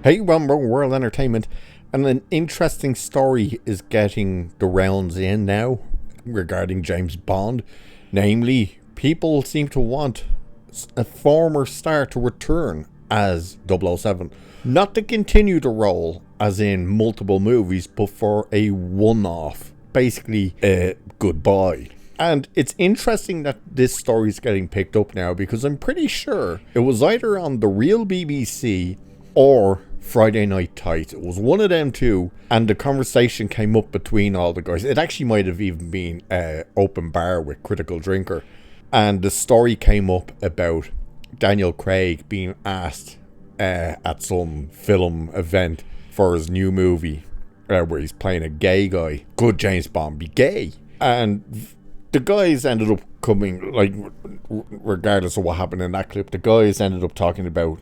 Hey, Rumble World Entertainment, and an interesting story is getting the rounds in now regarding James Bond. Namely, people seem to want a former star to return as 007. Not to continue the role, as in multiple movies, but for a one-off. Basically, a goodbye. And it's interesting that this story is getting picked up now, because I'm pretty sure it was either on the real BBC or Friday Night Tights. It was one of them two, and the conversation came up between all the guys. It actually might have even been open bar with Critical Drinker, and the story came up about Daniel Craig being asked at some film event for his new movie where he's playing a gay guy. Could James Bond be gay? And the guys ended up coming, like, regardless of what happened in that clip, the guys ended up talking about,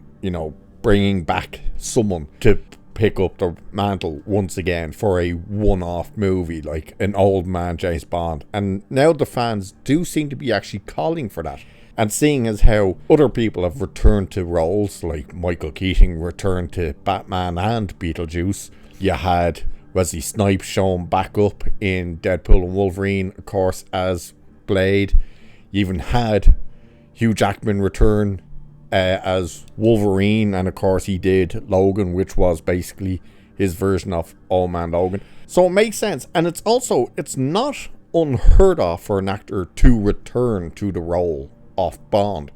bringing back someone to pick up the mantle once again for a one-off movie, like an old man James Bond. And now the fans do seem to be actually calling for that. And seeing as how other people have returned to roles, like Michael Keaton returned to Batman and Beetlejuice. You had Wesley Snipes shown back up in Deadpool and Wolverine, of course, as Blade. You even had Hugh Jackman return as Wolverine, and of course he did Logan, which was basically his version of Old Man Logan. So it makes sense, and it's not unheard of for an actor to return to the role of Bond.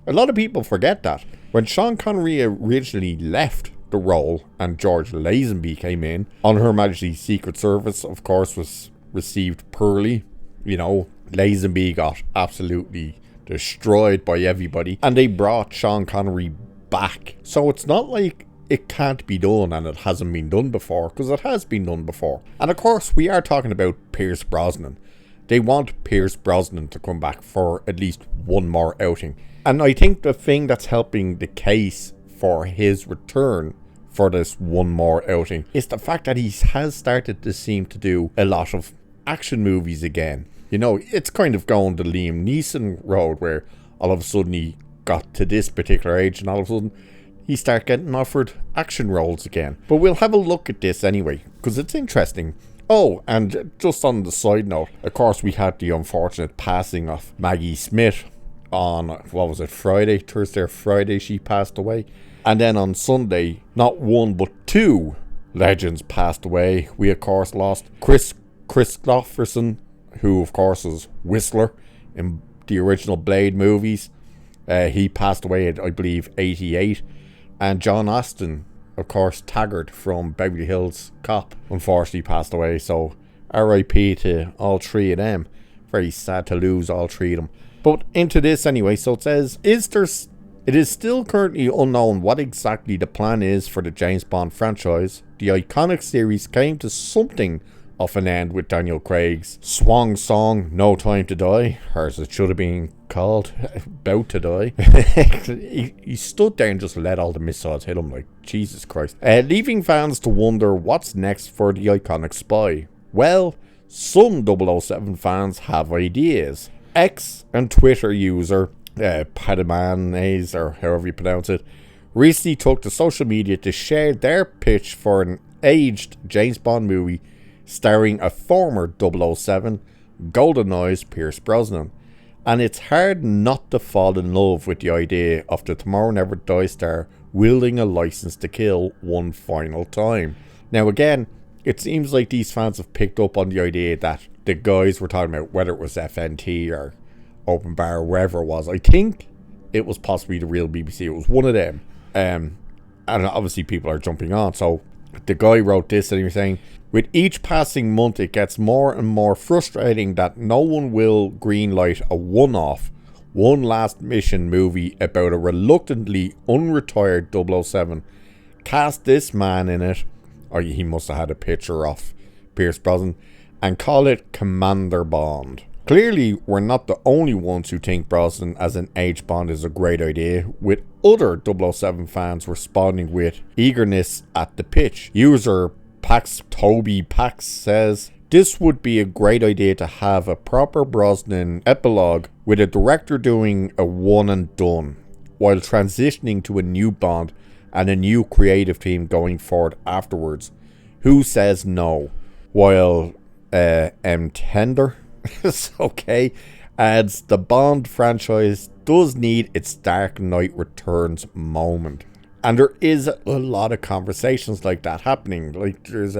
A lot of people forget that. When Sean Connery originally left the role and George Lazenby came in, on Her Majesty's Secret Service, of course, was received poorly. Lazenby got absolutely destroyed by everybody, and they brought Sean Connery back. So it's not like it can't be done and it hasn't been done before, because it has been done before. And of course we are talking about Pierce Brosnan. They want Pierce Brosnan to come back for at least one more outing. And I think the thing that's helping the case for his return for this one more outing is the fact that he has started to seem to do a lot of action movies again. It's kind of going the Liam Neeson road, where all of a sudden he got to this particular age and all of a sudden he started getting offered action roles again. But we'll have a look at this anyway, because it's interesting. Oh, and just on the side note, of course we had the unfortunate passing of Maggie Smith on, Thursday or Friday she passed away. And then on Sunday, not one but two legends passed away. We of course lost Chris Christopherson, who of course was Whistler in the original Blade movies. He passed away at, I believe, 88. And John Astin, of course, Taggart from Beverly Hills Cop, unfortunately passed away. So R.I.P. to all three of them. Very sad to lose all three of them. But into this anyway. So it says, it is still currently unknown what exactly the plan is for the James Bond franchise. The iconic series came to something of an end with Daniel Craig's swan song, No Time to Die, or as it should have been called, About to Die. he stood there and just let all the missiles hit him, like, Jesus Christ. Leaving fans to wonder what's next for the iconic spy. Well, some 007 fans have ideas. X and Twitter user Padamanes, or however you pronounce it, recently took to social media to share their pitch for an aged James Bond movie starring a former 007, GoldenEye's Pierce Brosnan. And it's hard not to fall in love with the idea of the Tomorrow Never Dies star wielding a license to kill one final time. Now again, it seems like these fans have picked up on the idea that the guys were talking about, whether it was FNT or Open Bar or wherever it was. I think it was possibly the real BBC. It was one of them. And obviously people are jumping on. So the guy wrote this and he was saying, with each passing month it gets more and more frustrating that no one will greenlight a one-off, one last mission movie about a reluctantly unretired 007. Cast this man in it, or he must have had a picture of Pierce Brosnan, and call it Commander Bond. Clearly, we're not the only ones who think Brosnan as an aged Bond is a great idea, with other 007 fans responding with eagerness at the pitch. User Toby Pax says, this would be a great idea to have a proper Brosnan epilogue with a director doing a one and done, while transitioning to a new Bond and a new creative team going forward afterwards. Who says no? While Tender, it's okay, adds the Bond franchise does need its Dark Knight Returns moment. And there is a lot of conversations like that happening. Like there is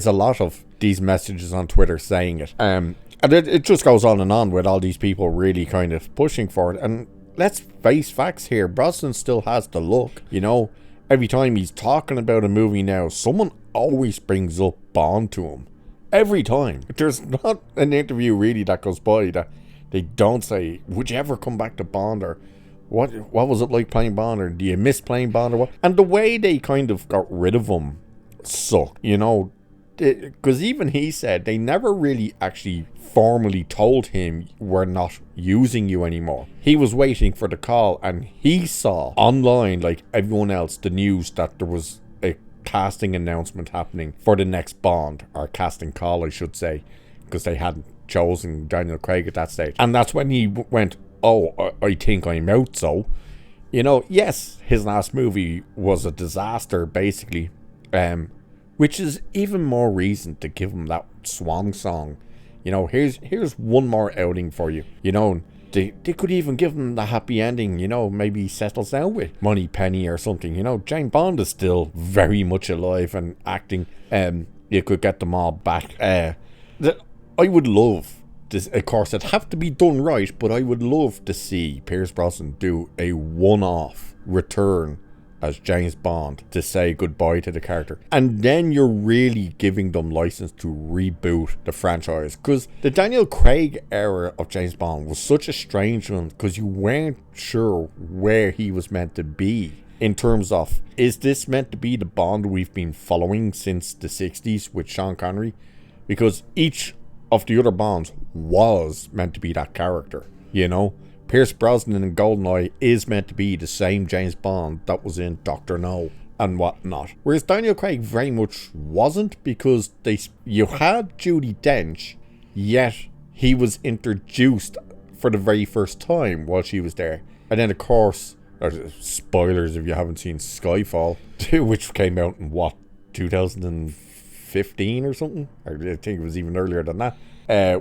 a lot of these messages on Twitter saying it. And it just goes on with all these people really kind of pushing for it. And let's face facts here. Brosnan still has the look. You know, every time he's talking about a movie now, someone always brings up Bond to him. Every time. There's not an interview really that goes by that they don't say, would you ever come back to Bond? Or what was it like playing Bond? Or do you miss playing Bond? Or what? And the way they kind of got rid of him sucked, you know. Because even he said they never really actually formally told him we're not using you anymore. He was waiting for the call, and he saw online, like everyone else, the news that there was a casting announcement happening for the next Bond, or casting call I should say, because they hadn't chosen Daniel Craig at that stage. And that's when he went, oh, I think I'm out. So, you know, yes, his last movie was a disaster basically, which is even more reason to give him that swan song. You know, here's one more outing for you. You know, they could even give him the happy ending. You know, maybe he settles down with Money Penny or something. You know, James Bond is still very much alive and acting. You could get them all back. I would love this. Of course, it'd have to be done right, but I would love to see Pierce Brosnan do a one-off return as James Bond to say goodbye to the character. And then you're really giving them license to reboot the franchise. Because the Daniel Craig era of James Bond was such a strange one, because you weren't sure where he was meant to be. In terms of, is this meant to be the Bond we've been following since the 60s with Sean Connery? Because each of the other Bonds was meant to be that character, you know? Pierce Brosnan in GoldenEye is meant to be the same James Bond that was in Dr. No and whatnot. Whereas Daniel Craig very much wasn't, because you had Judi Dench, yet he was introduced for the very first time while she was there. And then, of course, spoilers if you haven't seen Skyfall, which came out in, 2015 or something? I think it was even earlier than that.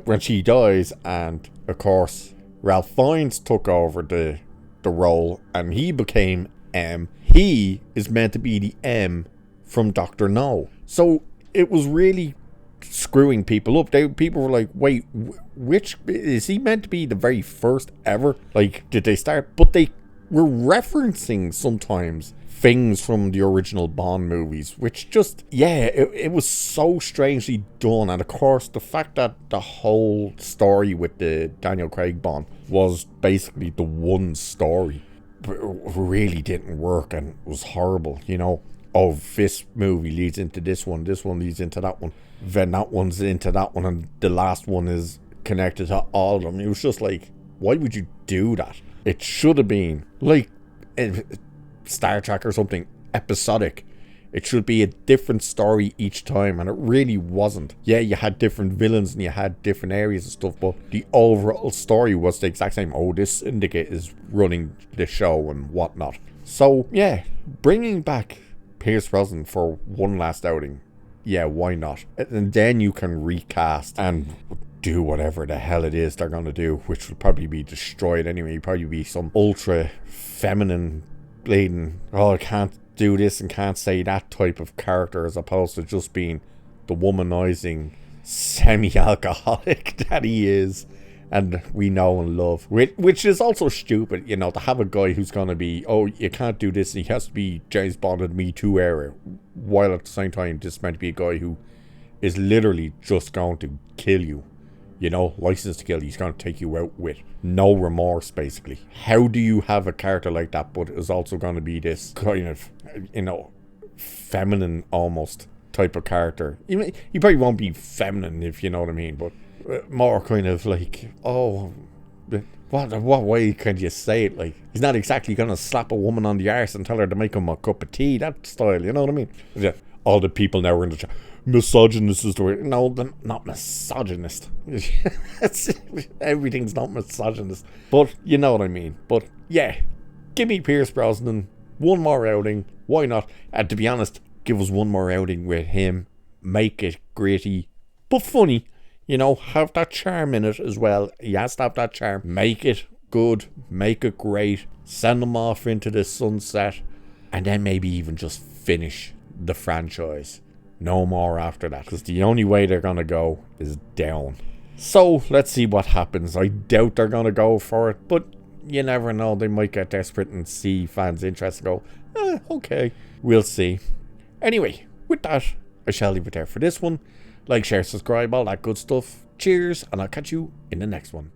When she dies, and, of course, Ralph Fiennes took over the role, and he became M. He is meant to be the M from Dr. No. So it was really screwing people up. People were like, wait, which is he meant to be the very first ever? Like, did they start? But they were referencing sometimes things from the original Bond movies, which just, yeah, it was so strangely done. And of course, the fact that the whole story with the Daniel Craig Bond was basically the one story really didn't work, and was horrible, you know. Oh, this movie leads into this one leads into that one, then that one's into that one, and the last one is connected to all of them. It was just like, why would you do that? It should have been like Star Trek or something, episodic. It should be a different story each time, and it really wasn't. Yeah, you had different villains and you had different areas and stuff, but the overall story was the exact same. Oh, this syndicate is running the show and whatnot. So yeah, bringing back Pierce Brosnan for one last outing, yeah, why not? And then you can recast and do whatever the hell it is they're going to do, which will probably be destroyed anyway. Probably be some ultra feminine bleeding, oh, I can't do this and can't say that type of character, as opposed to just being the womanizing semi-alcoholic that he is and we know and love, which is also stupid, you know, to have a guy who's going to be, oh, you can't do this and he has to be James Bond in Me Too era, while at the same time this meant to be a guy who is literally just going to kill you. You know, license to kill, he's going to take you out with no remorse, basically. How do you have a character like that, but is also going to be this kind of, you know, feminine almost type of character? He probably won't be feminine, if you know what I mean, but more kind of like, oh, what way can you say it? Like, he's not exactly going to slap a woman on the arse and tell her to make him a cup of tea, that style, you know what I mean? Yeah, all the people now are in the chat. Misogynist is the word. No, they're not misogynist. Everything's not misogynist. But you know what I mean. But yeah, give me Pierce Brosnan one more outing. Why not? And to be honest, give us one more outing with him. Make it gritty, but funny. You know, have that charm in it as well. He has to have that charm. Make it good. Make it great. Send him off into the sunset. And then maybe even just finish the franchise. No more after that. Because the only way they're going to go is down. So, let's see what happens. I doubt they're going to go for it. But you never know. They might get desperate and see fans' interest and go, okay. We'll see. Anyway, with that, I shall leave it there for this one. Like, share, subscribe, all that good stuff. Cheers, and I'll catch you in the next one.